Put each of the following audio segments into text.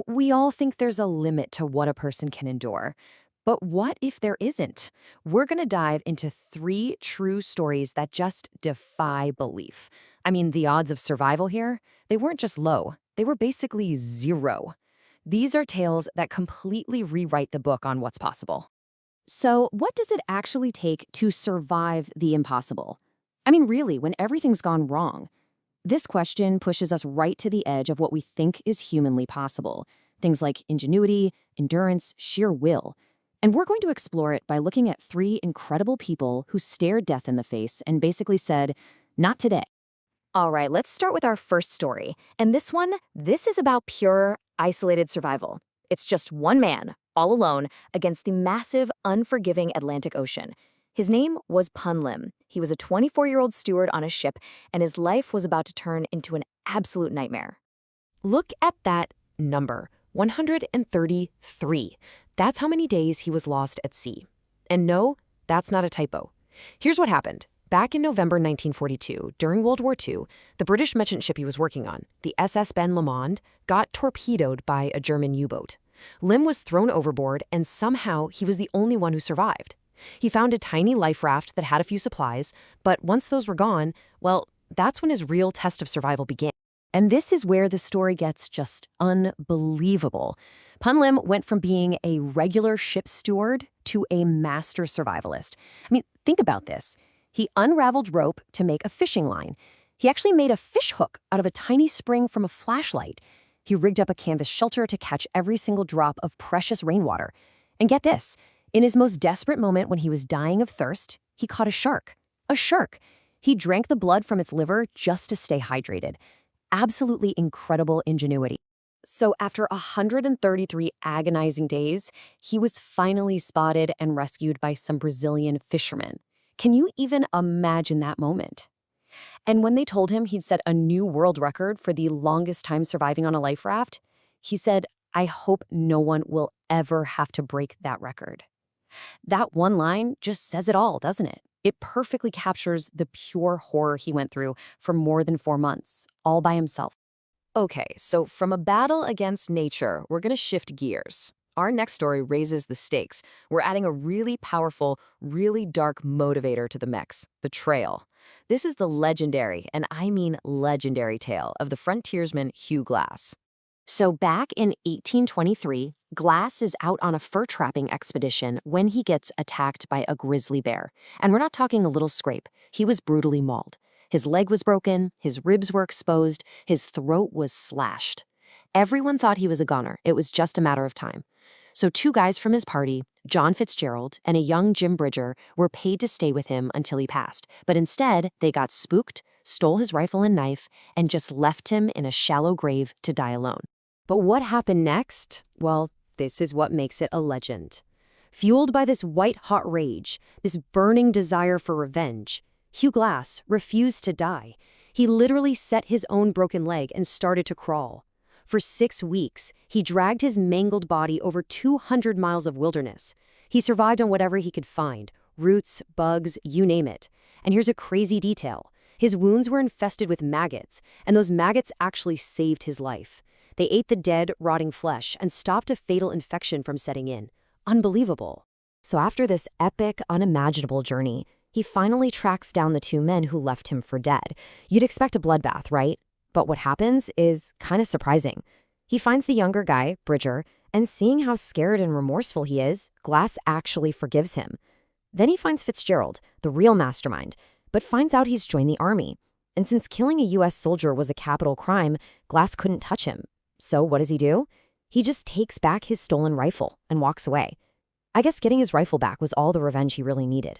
We all think there's a limit to what a person can endure. But what if there isn't? We're going to dive into three true stories that just defy belief. I mean, the odds of survival here, they weren't just low, they were basically zero. These are tales that completely rewrite the book on what's possible. So, what does it actually take to survive the impossible? I mean, really, when everything's gone wrong? This question pushes us right to the edge of what we think is humanly possible. Things like ingenuity, endurance, sheer will. And we're going to explore it by looking at three incredible people who stared death in the face and basically said, not today. All right, let's start with our first story. And this is about pure, isolated survival. It's just one man, all alone, against the massive, unforgiving Atlantic Ocean. His name was Pun Lim. He was a 24-year-old steward on a ship, and his life was about to turn into an absolute nightmare. Look at that number, 133. That's how many days he was lost at sea. And no, that's not a typo. Here's what happened. Back in November 1942, during World War II, the British merchant ship he was working on, the SS Ben Lomond, got torpedoed by a German U-boat. Lim was thrown overboard, and somehow he was the only one who survived. He found a tiny life raft that had a few supplies, but once those were gone, well, that's when his real test of survival began. And this is where the story gets just unbelievable. Pun Lim went from being a regular ship steward to a master survivalist. I mean, think about this. He unraveled rope to make a fishing line. He actually made a fish hook out of a tiny spring from a flashlight. He rigged up a canvas shelter to catch every single drop of precious rainwater. And get this, in his most desperate moment when he was dying of thirst, he caught a shark. A shark. He drank the blood from its liver just to stay hydrated. Absolutely incredible ingenuity. So after 133 agonizing days, he was finally spotted and rescued by some Brazilian fishermen. Can you even imagine that moment? And when they told him he'd set a new world record for the longest time surviving on a life raft, he said, "I hope no one will ever have to break that record." That one line just says it all, doesn't it? It perfectly captures the pure horror he went through for more than 4 months, all by himself. Okay, so from a battle against nature, we're going to shift gears. Our next story raises the stakes. We're adding a really powerful, really dark motivator to the mix, the trail. This is the legendary, and I mean legendary tale of the frontiersman Hugh Glass. So back in 1823, Glass is out on a fur trapping expedition when he gets attacked by a grizzly bear. And we're not talking a little scrape. He was brutally mauled. His leg was broken, his ribs were exposed, his throat was slashed. Everyone thought he was a goner. It was just a matter of time. So two guys from his party, John Fitzgerald and a young Jim Bridger, were paid to stay with him until he passed. But instead, they got spooked, stole his rifle and knife, and just left him in a shallow grave to die alone. But what happened next? Well, this is what makes it a legend. Fueled by this white-hot rage, this burning desire for revenge, Hugh Glass refused to die. He literally set his own broken leg and started to crawl. For 6 weeks, he dragged his mangled body over 200 miles of wilderness. He survived on whatever he could find, roots, bugs, you name it. And here's a crazy detail. His wounds were infested with maggots, and those maggots actually saved his life. They ate the dead, rotting flesh and stopped a fatal infection from setting in. Unbelievable. So after this epic, unimaginable journey, he finally tracks down the two men who left him for dead. You'd expect a bloodbath, right? But what happens is kind of surprising. He finds the younger guy, Bridger, and seeing how scared and remorseful he is, Glass actually forgives him. Then he finds Fitzgerald, the real mastermind, but finds out he's joined the army. And since killing a U.S. soldier was a capital crime, Glass couldn't touch him. So what does he do? He just takes back his stolen rifle and walks away. I guess getting his rifle back was all the revenge he really needed.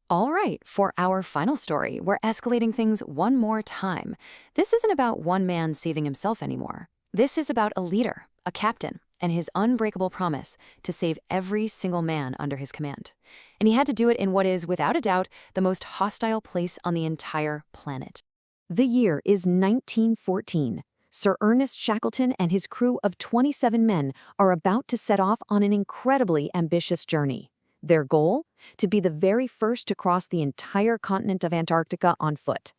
All right, for our final story, we're escalating things one more time. This isn't about one man saving himself anymore. This is about a leader, a captain, and his unbreakable promise to save every single man under his command. And he had to do it in what is, without a doubt, the most hostile place on the entire planet. The year is 1914. Sir Ernest Shackleton and his crew of 27 men are about to set off on an incredibly ambitious journey. Their goal? To be the very first to cross the entire continent of Antarctica on foot.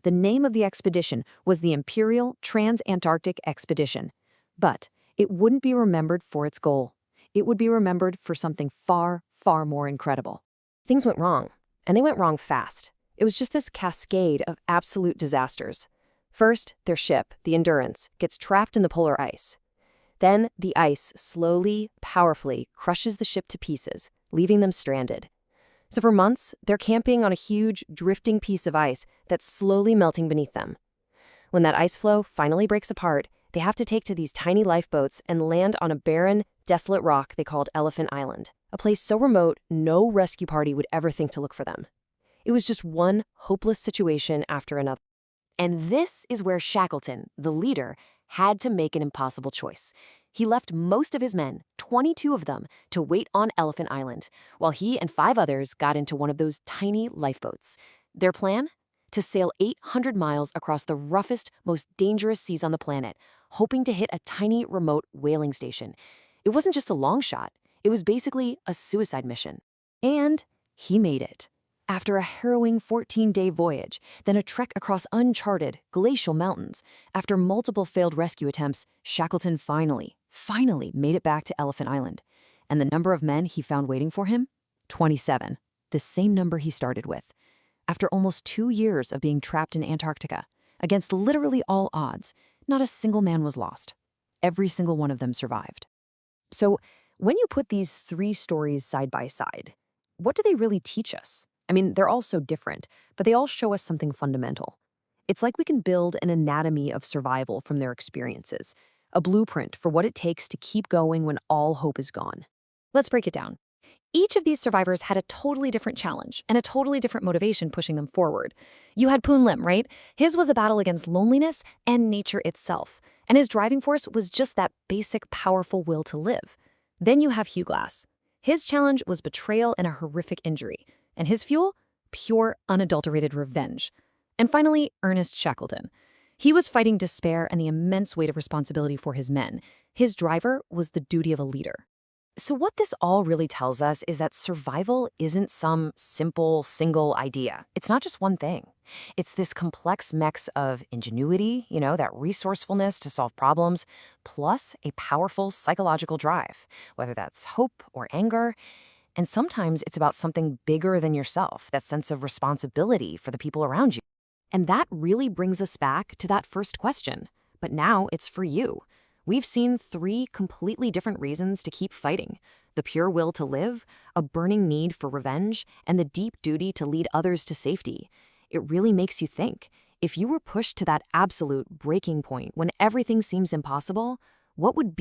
The name of the expedition was the Imperial Trans-Antarctic Expedition. But it wouldn't be remembered for its goal. It would be remembered for something far, far more incredible. Things went wrong, and they went wrong fast. It was just this cascade of absolute disasters. First, their ship, the Endurance, gets trapped in the polar ice. Then, the ice slowly, powerfully crushes the ship to pieces, leaving them stranded. So for months, they're camping on a huge, drifting piece of ice that's slowly melting beneath them. When that ice floe finally breaks apart, they have to take to these tiny lifeboats and land on a barren, desolate rock they called Elephant Island, a place so remote no rescue party would ever think to look for them. It was just one hopeless situation after another. And this is where Shackleton, the leader, had to make an impossible choice. He left most of his men, 22 of them, to wait on Elephant Island, while he and 5 others got into one of those tiny lifeboats. Their plan? To sail 800 miles across the roughest, most dangerous seas on the planet, hoping to hit a tiny, remote whaling station. It wasn't just a long shot. It was basically a suicide mission. And he made it. After a harrowing 14-day voyage, then a trek across uncharted, glacial mountains, after multiple failed rescue attempts, Shackleton finally made it back to Elephant Island. And the number of men he found waiting for him? 27, the same number he started with. After almost 2 years of being trapped in Antarctica, against literally all odds, not a single man was lost. Every single one of them survived. So, when you put these 3 stories side by side, what do they really teach us? I mean, they're all so different, but they all show us something fundamental. It's like we can build an anatomy of survival from their experiences, a blueprint for what it takes to keep going when all hope is gone. Let's break it down. Each of these survivors had a totally different challenge and a totally different motivation pushing them forward. You had Poon Lim, right? His was a battle against loneliness and nature itself, and his driving force was just that basic, powerful will to live. Then you have Hugh Glass. His challenge was betrayal and a horrific injury, and his fuel? Pure, unadulterated revenge. And finally, Ernest Shackleton. He was fighting despair and the immense weight of responsibility for his men. His driver was the duty of a leader. So what this all really tells us is that survival isn't some simple, single idea. It's not just one thing. It's this complex mix of ingenuity, that resourcefulness to solve problems, plus a powerful psychological drive, whether that's hope or anger. And sometimes it's about something bigger than yourself, that sense of responsibility for the people around you. And that really brings us back to that first question. But now it's for you. We've seen 3 completely different reasons to keep fighting: the pure will to live, a burning need for revenge, and the deep duty to lead others to safety. It really makes you think. If you were pushed to that absolute breaking point when everything seems impossible, what would be